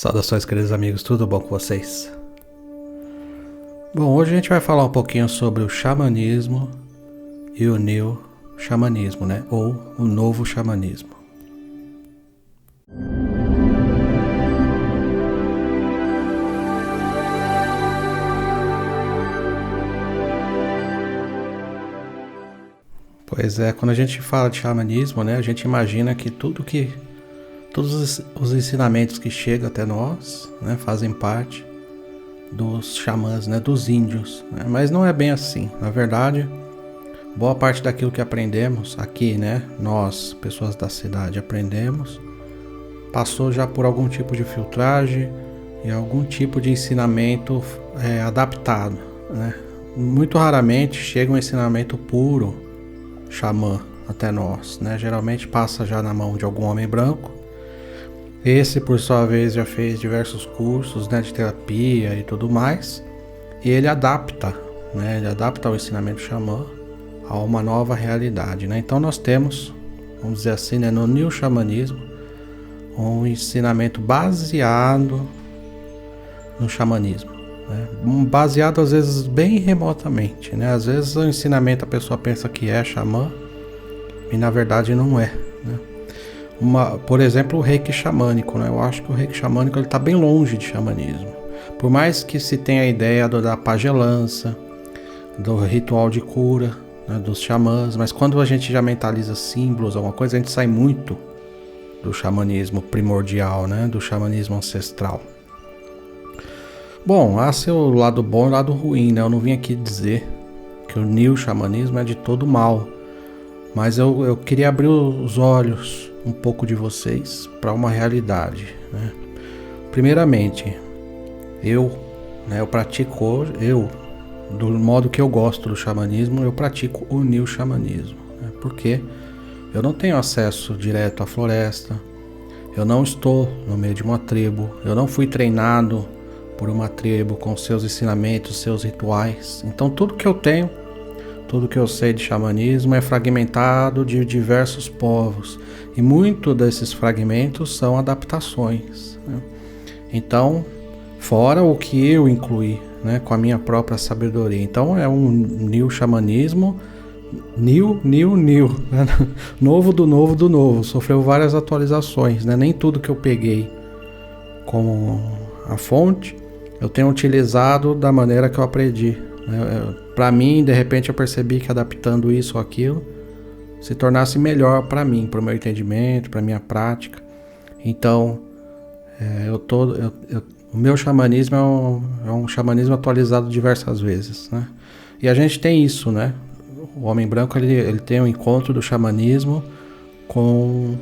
Saudações, queridos amigos, tudo bom com vocês? Bom, hoje a gente vai falar um pouquinho sobre o xamanismo e o new xamanismo, né? Ou o novo xamanismo. Pois é, quando a gente fala de xamanismo, né, a gente imagina que todos os ensinamentos que chegam até nós, né, fazem parte dos xamãs, né, dos índios, né? Mas não é bem assim. Na verdade, boa parte daquilo que aprendemos aqui, né, nós, pessoas da cidade, aprendemos, passou já por algum tipo de filtragem e algum tipo de ensinamento adaptado, né? Muito raramente chega um ensinamento puro xamã até nós, né? Geralmente passa já na mão de algum homem branco. Esse, por sua vez, já fez diversos cursos, né, de terapia e tudo mais, e ele adapta, né, ele adapta o ensinamento xamã a uma nova realidade, né? Então nós temos, vamos dizer assim, né, no new xamanismo, um ensinamento baseado no xamanismo, né? Baseado às vezes bem remotamente, né? Às vezes o ensinamento a pessoa pensa que é xamã e na verdade não é, né? Por exemplo, o reiki xamânico, né? Eu acho que o reiki xamânico está bem longe de xamanismo. Por mais que se tenha a ideia da pagelança, do ritual de cura, né, dos xamãs, mas quando a gente já mentaliza símbolos, alguma coisa, a gente sai muito do xamanismo primordial, né? Do xamanismo ancestral. Bom, há seu lado bom e lado ruim, né? Eu não vim aqui dizer que o new xamanismo é de todo mal, mas eu queria abrir os olhos um pouco de vocês para uma realidade, né? Primeiramente, eu pratico, do modo que eu gosto do xamanismo, eu pratico o new xamanismo, né? Porque eu não tenho acesso direto à floresta, eu não estou no meio de uma tribo, eu não fui treinado por uma tribo com seus ensinamentos, seus rituais. Então tudo que eu tenho, tudo que eu sei de xamanismo é fragmentado de diversos povos. E muito desses fragmentos são adaptações, né? Então, fora o que eu incluí, né, com a minha própria sabedoria. Então é um new xamanismo, new, né? Novo do novo do novo. Sofreu várias atualizações, né? Nem tudo que eu peguei como a fonte eu tenho utilizado da maneira que eu aprendi. Para mim, de repente, eu percebi que adaptando isso ou aquilo se tornasse melhor para mim, para o meu entendimento, para a minha prática. Então, o meu xamanismo é um xamanismo atualizado diversas vezes, né? E a gente tem isso, né? O homem branco ele tem um encontro do xamanismo com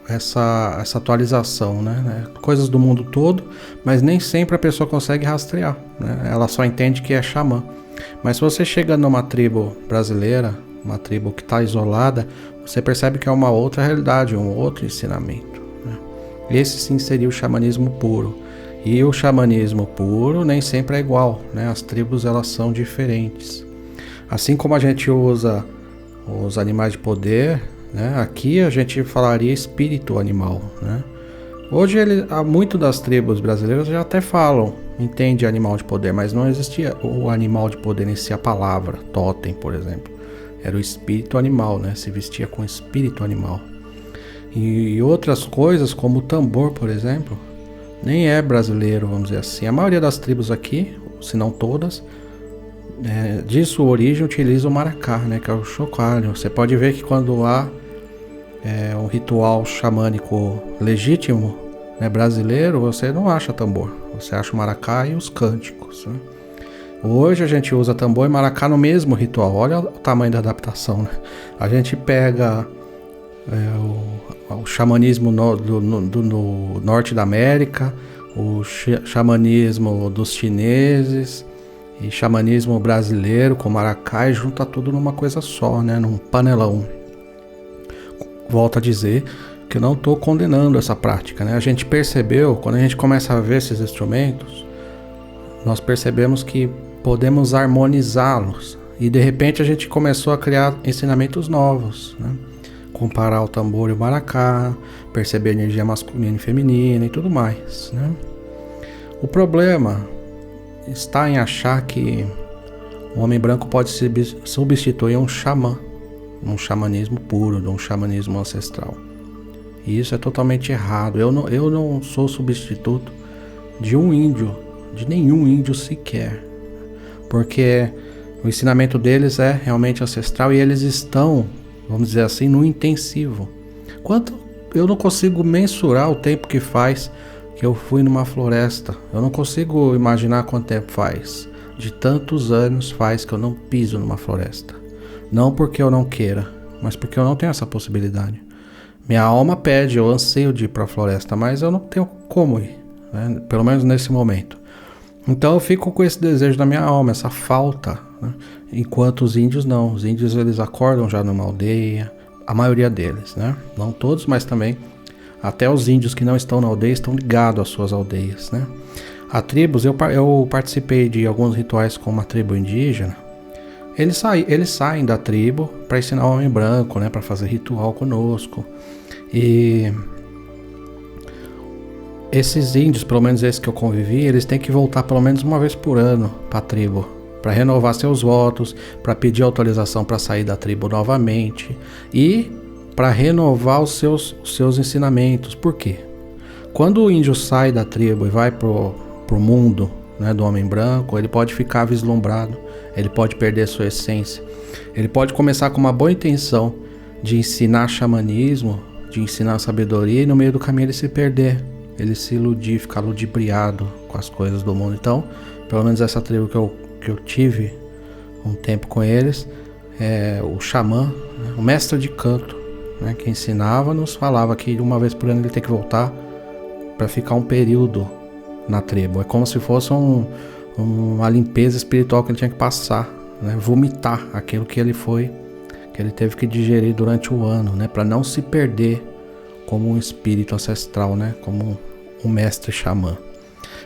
essa atualização, né? Coisas do mundo todo, mas nem sempre a pessoa consegue rastrear, né? Ela só entende que é xamã. Mas se você chega numa tribo brasileira, uma tribo que está isolada, você percebe que é uma outra realidade, um outro ensinamento, né? Esse sim seria o xamanismo puro. E o xamanismo puro nem sempre é igual, né? As tribos elas são diferentes. Assim como a gente usa os animais de poder, né? Aqui a gente falaria espírito animal, né? Hoje muito das tribos brasileiras já até falam, entende animal de poder, mas não existia o animal de poder em si, a palavra totem, por exemplo. Era o espírito animal, né? Se vestia com espírito animal. E outras coisas, como o tambor, por exemplo, nem é brasileiro, vamos dizer assim. A maioria das tribos aqui, se não todas, de sua origem utiliza o maracá, né? Que é o chocalho. Você pode ver que quando há um ritual xamânico legítimo, né, brasileiro, você não acha tambor. Você acha o maracá e os cânticos, né? Hoje a gente usa tambor e maracá no mesmo ritual. Olha o tamanho da adaptação, né? A gente pega o xamanismo do norte da América, o xamanismo dos chineses e xamanismo brasileiro com maracá e junta tudo numa coisa só, né? Num panelão. Volto a dizer que eu não estou condenando essa prática, né? A gente percebeu, quando a gente começa a ver esses instrumentos, nós percebemos que podemos harmonizá-los. E de repente a gente começou a criar ensinamentos novos, né? comparar o tambor e o maracá, perceber a energia masculina e feminina e tudo mais, né? O problema está em achar que o homem branco pode substituir um xamã, um xamanismo puro, um xamanismo ancestral. E isso é totalmente errado. Eu não sou substituto de um índio, de nenhum índio sequer, porque o ensinamento deles é realmente ancestral e eles estão, vamos dizer assim, no intensivo. Eu não consigo mensurar o tempo que faz que eu fui numa floresta. Eu não consigo imaginar quanto tempo faz. De tantos anos faz que eu não piso numa floresta. Não porque eu não queira, mas porque eu não tenho essa possibilidade. Minha alma pede, eu anseio de ir para a floresta, mas eu não tenho como ir, né? Pelo menos nesse momento. Então eu fico com esse desejo da minha alma, essa falta, né? Enquanto os índios não. Os índios eles acordam já numa aldeia, a maioria deles, né? Não todos, mas também até os índios que não estão na aldeia estão ligados às suas aldeias, né? A tribos, eu participei de alguns rituais com uma tribo indígena. Eles saem da tribo para ensinar o homem branco, né? Para fazer ritual conosco. E esses índios, pelo menos esses que eu convivi, eles têm que voltar pelo menos uma vez por ano para a tribo, para renovar seus votos, para pedir autorização para sair da tribo novamente e para renovar os seus ensinamentos. Por quê? Quando o índio sai da tribo e vai pro mundo, né, do homem branco, ele pode ficar vislumbrado, ele pode perder sua essência, ele pode começar com uma boa intenção de ensinar xamanismo, de ensinar sabedoria, e no meio do caminho ele se perder, ele se iludir, ficar ludibriado com as coisas do mundo. Então, pelo menos essa tribo que eu tive um tempo com eles, o xamã, né, o mestre de canto, né, que ensinava, nos falava que uma vez por ano ele tem que voltar para ficar um período na tribo. É como se fosse uma limpeza espiritual que ele tinha que passar, né, vomitar aquilo que ele teve que digerir durante o ano, né, para não se perder como um espírito ancestral, né, como um mestre xamã.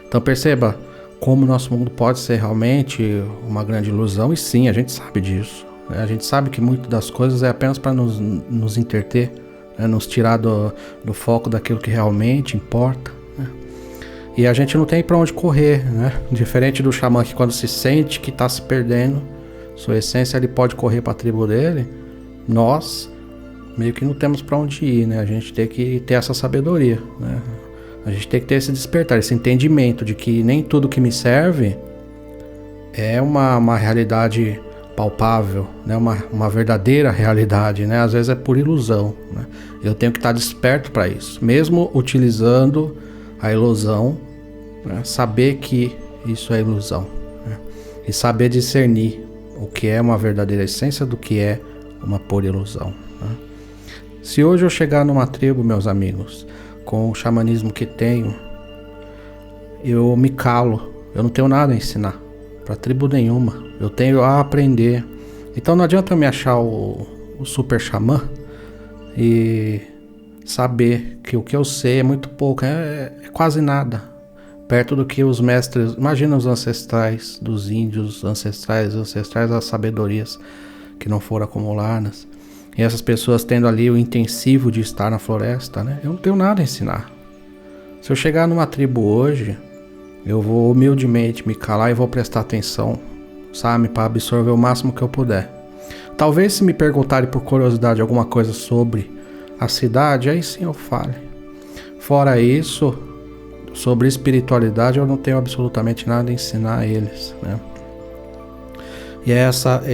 Então perceba como o nosso mundo pode ser realmente uma grande ilusão, e sim, a gente sabe disso. A gente sabe que muitas das coisas é apenas para nos entreter, né? Nos tirar do foco daquilo que realmente importa, né? E a gente não tem para onde correr, né? Diferente do xamã que quando se sente que está se perdendo sua essência, ele pode correr para a tribo dele. Nós meio que não temos para onde ir, né? A gente tem que ter essa sabedoria, né? A gente tem que ter esse despertar, esse entendimento de que nem tudo que me serve é uma realidade palpável, né? Uma verdadeira realidade, né? Às vezes é por ilusão, né? Eu tenho que estar desperto para isso, mesmo utilizando a ilusão, né? Saber que isso é ilusão, né? E saber discernir o que é uma verdadeira essência do que é uma pura ilusão, né? Se hoje eu chegar numa tribo, meus amigos, com o xamanismo que tenho, eu me calo, eu não tenho nada a ensinar para tribo nenhuma, eu tenho a aprender. Então não adianta eu me achar o super xamã e saber que o que eu sei é muito pouco, é quase nada, perto do que os mestres, imagina os ancestrais dos índios, ancestrais das sabedorias que não foram acumuladas. E essas pessoas tendo ali o intensivo de estar na floresta, né? Eu não tenho nada a ensinar. Se eu chegar numa tribo hoje, eu vou humildemente me calar e vou prestar atenção, sabe? Para absorver o máximo que eu puder. Talvez se me perguntarem por curiosidade alguma coisa sobre a cidade, aí sim eu fale. Fora isso, sobre espiritualidade, eu não tenho absolutamente nada a ensinar a eles, né? E é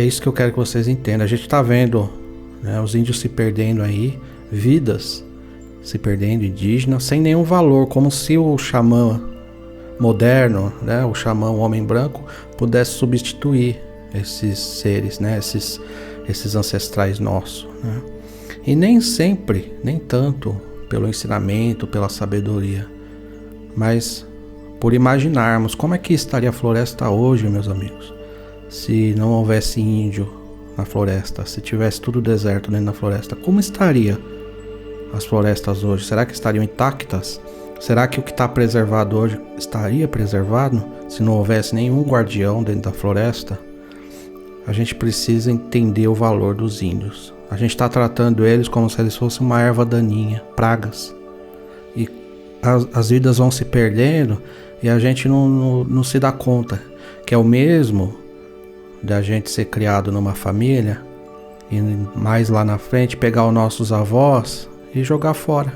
isso que eu quero que vocês entendam. A gente está vendo, né, os índios se perdendo aí, vidas se perdendo, indígenas, sem nenhum valor, como se o xamã moderno, né, o xamã, o homem branco, pudesse substituir esses seres, né, esses ancestrais nossos, né? E nem sempre, nem tanto pelo ensinamento, pela sabedoria, mas por imaginarmos como é que estaria a floresta hoje, meus amigos, se não houvesse índio na floresta, se tivesse tudo deserto dentro da floresta. Como estaria as florestas hoje? Será que estariam intactas? Será que o que está preservado hoje estaria preservado se não houvesse nenhum guardião dentro da floresta? A gente precisa entender o valor dos índios. A gente está tratando eles como se eles fossem uma erva daninha, pragas. E as vidas vão se perdendo e a gente não se dá conta que é o mesmo da gente ser criado numa família e mais lá na frente pegar os nossos avós e jogar fora,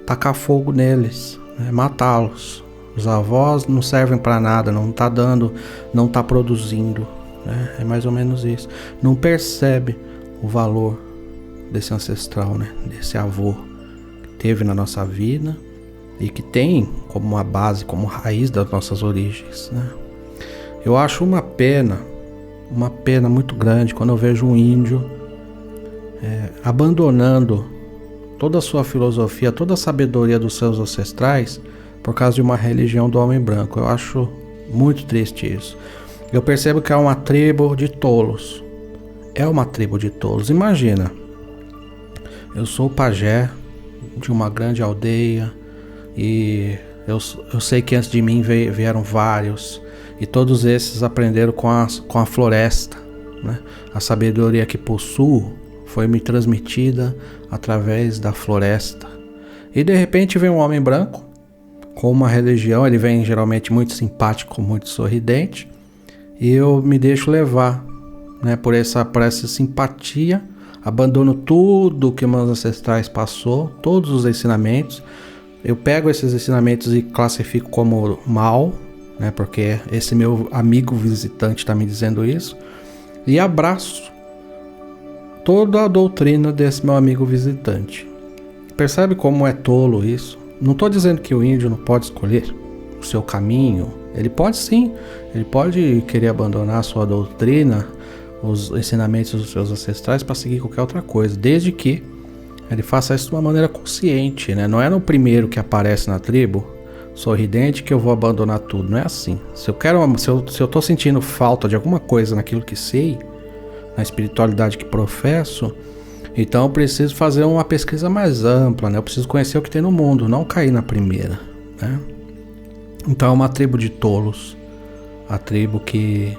tacar fogo neles, né? Matá-los. Os avós não servem para nada, não tá dando, não tá produzindo, né? É mais ou menos isso. Não percebe o valor desse ancestral, né? Desse avô que teve na nossa vida e que tem como uma base, como raiz das nossas origens, né? Eu acho uma pena muito grande quando eu vejo um índio abandonando toda a sua filosofia, toda a sabedoria dos seus ancestrais por causa de uma religião do homem branco. Eu acho muito triste isso. Eu percebo que é uma tribo de tolos. É uma tribo de tolos. Imagina, eu sou pajé de uma grande aldeia e eu sei que antes de mim vieram vários e todos esses aprenderam com a floresta, né? A sabedoria que possuo foi me transmitida através da floresta. E de repente vem um homem branco com uma religião, ele vem geralmente muito simpático, muito sorridente, e eu me deixo levar, né, por essa simpatia, abandono tudo que meus ancestrais passou, todos os ensinamentos. Eu pego esses ensinamentos e classifico como mal, né, porque esse meu amigo visitante está me dizendo isso, e abraço toda a doutrina desse meu amigo visitante. Percebe como é tolo isso? Não estou dizendo que o índio não pode escolher o seu caminho. Ele pode sim, ele pode querer abandonar a sua doutrina, os ensinamentos dos seus ancestrais para seguir qualquer outra coisa, desde que ele faça isso de uma maneira consciente, né? Não é no primeiro que aparece na tribo sorridente que eu vou abandonar tudo, não é assim. Se eu tô sentindo falta de alguma coisa naquilo que sei, na espiritualidade que professo, então eu preciso fazer uma pesquisa mais ampla, né? Eu preciso conhecer o que tem no mundo, não cair na primeira, né? Então é uma tribo de tolos, a tribo que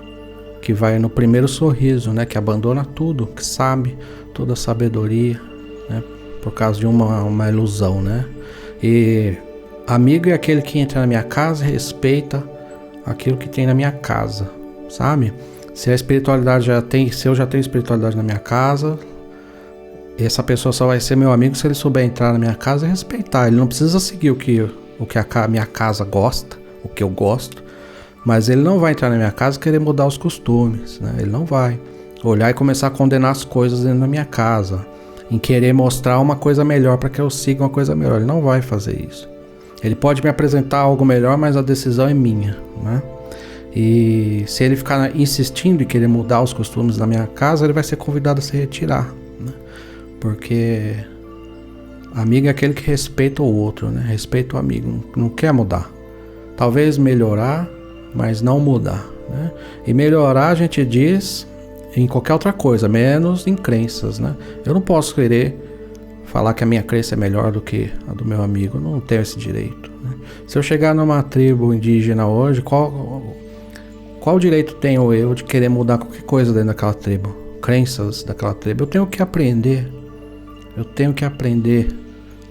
vai no primeiro sorriso, né? Que abandona tudo, que sabe toda a sabedoria, né? Por causa de uma ilusão, né? E amigo é aquele que entra na minha casa e respeita aquilo que tem na minha casa, sabe? Se a espiritualidade se eu já tenho espiritualidade na minha casa, essa pessoa só vai ser meu amigo se ele souber entrar na minha casa e respeitar. Ele não precisa seguir o que a minha casa gosta, o que eu gosto, mas ele não vai entrar na minha casa e querer mudar os costumes, né? Ele não vai olhar e começar a condenar as coisas dentro da minha casa, em querer mostrar uma coisa melhor para que eu siga uma coisa melhor. Ele não vai fazer isso. Ele pode me apresentar algo melhor, mas a decisão é minha, né? E se ele ficar insistindo em querer mudar os costumes da minha casa, ele vai ser convidado a se retirar, né? Porque amigo é aquele que respeita o outro, né? Respeita o amigo, não quer mudar. Talvez melhorar, mas não mudar, né? E melhorar a gente diz em qualquer outra coisa, menos em crenças, né? Eu não posso querer falar que a minha crença é melhor do que a do meu amigo, eu não tenho esse direito, né? Se eu chegar numa tribo indígena hoje, qual direito tenho eu de querer mudar qualquer coisa dentro daquela tribo? Crenças daquela tribo. Eu tenho que aprender.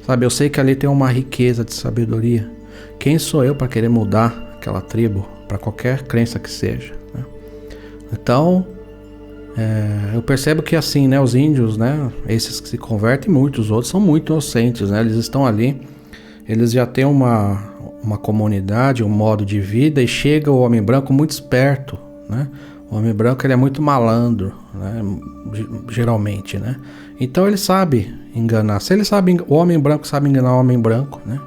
Sabe, eu sei que ali tem uma riqueza de sabedoria. Quem sou eu para querer mudar aquela tribo? Para qualquer crença que seja, né? Então, eu percebo que assim, né, os índios, né, esses que se convertem, muitos outros são muito inocentes, né? Eles estão ali, eles já têm uma comunidade, um modo de vida, e chega o homem branco muito esperto, né? O homem branco, ele é muito malandro, né? Geralmente, né? Então ele sabe enganar. Se ele sabe, o homem branco sabe enganar o homem branco, né?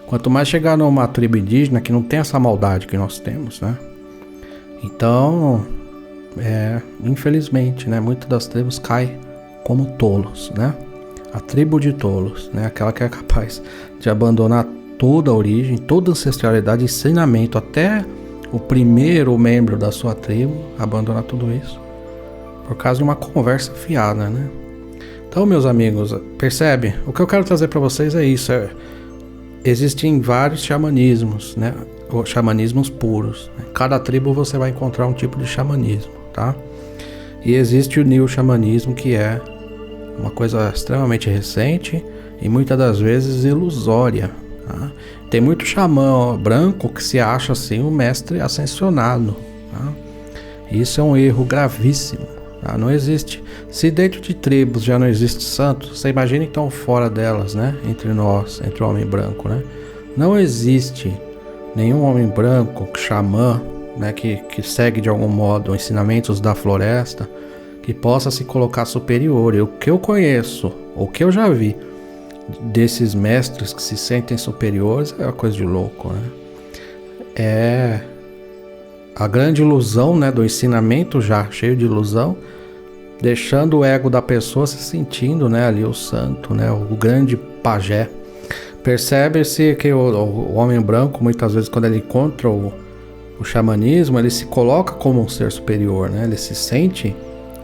Quanto mais chegar numa tribo indígena que não tem essa maldade que nós temos, né? Então, infelizmente, né? Muitas das tribos caem como tolos, né? A tribo de tolos, né? Aquela que é capaz de abandonar toda a origem, toda a ancestralidade, ensinamento, até o primeiro membro da sua tribo abandonar tudo isso por causa de uma conversa fiada, né? Então, meus amigos, percebe? O que eu quero trazer para vocês é isso. Existem vários xamanismos, né? Ou xamanismos puros, né? Cada tribo você vai encontrar um tipo de xamanismo, tá? E existe o neo-xamanismo, que é uma coisa extremamente recente e muitas das vezes ilusória, tá? Tem muito xamã branco que se acha assim um mestre ascensionado, tá? Isso é um erro gravíssimo, tá? Não existe. Se dentro de tribos já não existe santo, você imagina então fora delas, né? Entre nós, entre o homem branco, né? Não existe nenhum homem branco, xamã, né, que segue de algum modo ensinamentos da floresta, que possa se colocar superior. E o que eu conheço, o que eu já vi desses mestres que se sentem superiores é uma coisa de louco, né? É a grande ilusão, né, do ensinamento já cheio de ilusão, deixando o ego da pessoa se sentindo, né, ali o santo, né, o grande pajé. Percebe-se que o homem branco, muitas vezes, quando ele encontra o xamanismo, ele se coloca como um ser superior, né? Ele se sente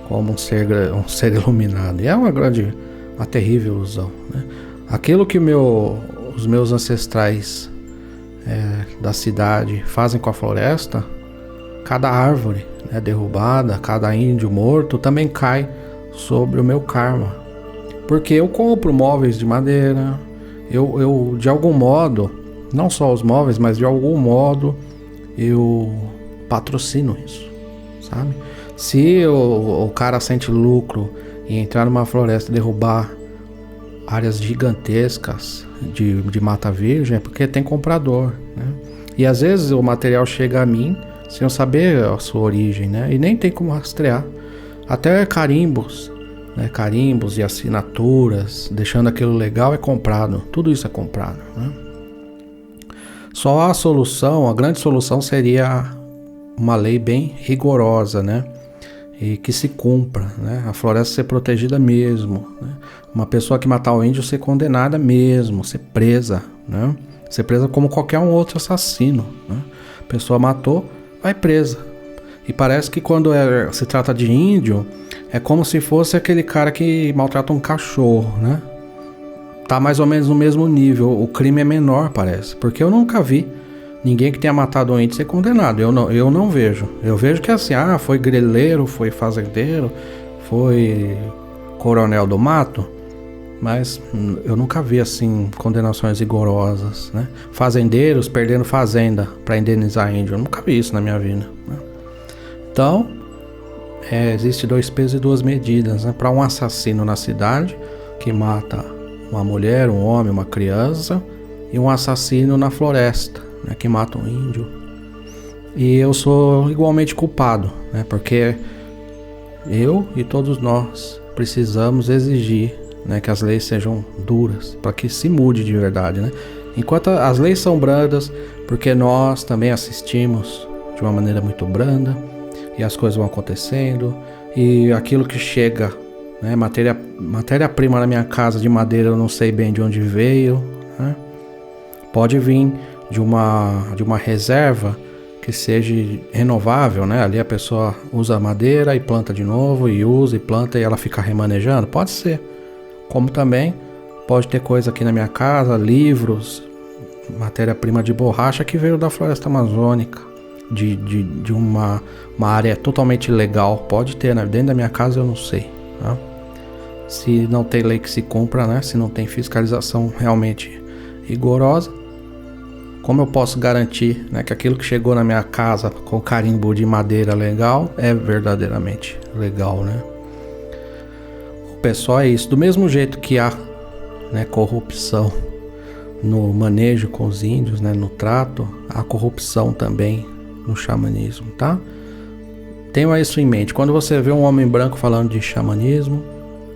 como um ser iluminado. E é uma terrível ilusão, né? Aquilo que os meus ancestrais da cidade fazem com a floresta, cada árvore, né, derrubada, cada índio morto, também cai sobre o meu karma. Porque eu compro móveis de madeira, eu de algum modo, não só os móveis, mas de algum modo, eu patrocino isso, sabe? Se o cara sente lucro em entrar numa floresta e derrubar áreas gigantescas de mata virgem, é porque tem comprador, né? E às vezes o material chega a mim sem eu saber a sua origem, né? E nem tem como rastrear. Até carimbos, né? Carimbos e assinaturas, deixando aquilo legal, é comprado. Tudo isso é comprado, né? Só a solução, a grande solução seria uma lei bem rigorosa, né? E que se cumpra, né? A floresta ser protegida mesmo, né? Uma pessoa que matar o índio ser condenada mesmo, ser presa, né? Ser presa como qualquer um outro assassino, né? A pessoa matou, vai presa. E parece que quando se trata de índio, é como se fosse aquele cara que maltrata um cachorro, né? Tá mais ou menos no mesmo nível, o crime é menor, parece, porque eu nunca vi ninguém que tenha matado um índio ser condenado, eu não vejo. Eu vejo que assim, foi grileiro, foi fazendeiro, foi coronel do mato, mas eu nunca vi assim condenações rigorosas, né? Fazendeiros perdendo fazenda para indenizar índio, eu nunca vi isso na minha vida, né? Então, existe 2 pesos e 2 medidas, né? Para um assassino na cidade que mata uma mulher, um homem, uma criança, e um assassino na floresta, né, que mata um índio. E eu sou igualmente culpado, né, porque eu e todos nós precisamos exigir, né, que as leis sejam duras, para que se mude de verdade, né? Enquanto as leis são brandas, porque nós também assistimos de uma maneira muito branda, e as coisas vão acontecendo, e aquilo que chega, né, matéria-prima na minha casa de madeira, eu não sei bem de onde veio, né? Pode vir de uma reserva que seja renovável, né? Ali a pessoa usa a madeira e planta de novo, e usa e planta, e ela fica remanejando, pode ser. Como também pode ter coisa aqui na minha casa, livros, matéria-prima de borracha que veio da floresta amazônica, de uma área totalmente ilegal. Pode ter, né? Dentro da minha casa eu não sei, tá? Se não tem lei que se cumpra, né? Se não tem fiscalização realmente rigorosa, como eu posso garantir, né, que aquilo que chegou na minha casa com carimbo de madeira legal é verdadeiramente legal, né? O pessoal é isso. Do mesmo jeito que há, né, corrupção no manejo com os índios, né, no trato, há corrupção também no xamanismo, tá? Tenha isso em mente. Quando você vê um homem branco falando de xamanismo,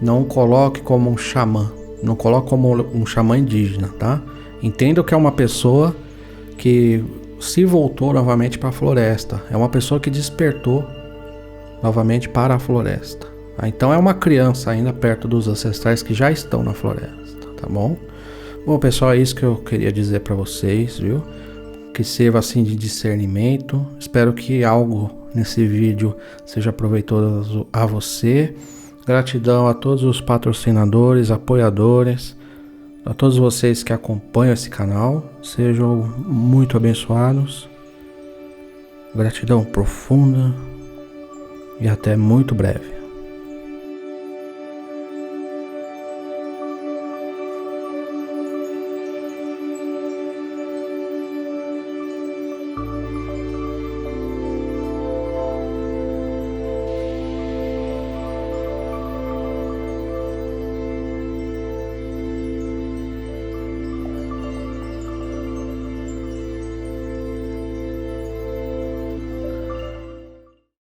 não coloque como um xamã, não coloque como um xamã indígena, tá? Entenda que é uma pessoa que se voltou novamente para a floresta, é uma pessoa que despertou novamente para a floresta. Então é uma criança ainda perto dos ancestrais que já estão na floresta, tá bom? Bom, pessoal, é isso que eu queria dizer para vocês, viu? Que sirva assim de discernimento. Espero que algo nesse vídeo seja proveitoso a você. Gratidão a todos os patrocinadores, apoiadores, a todos vocês que acompanham esse canal. Sejam muito abençoados. Gratidão profunda e até muito breve.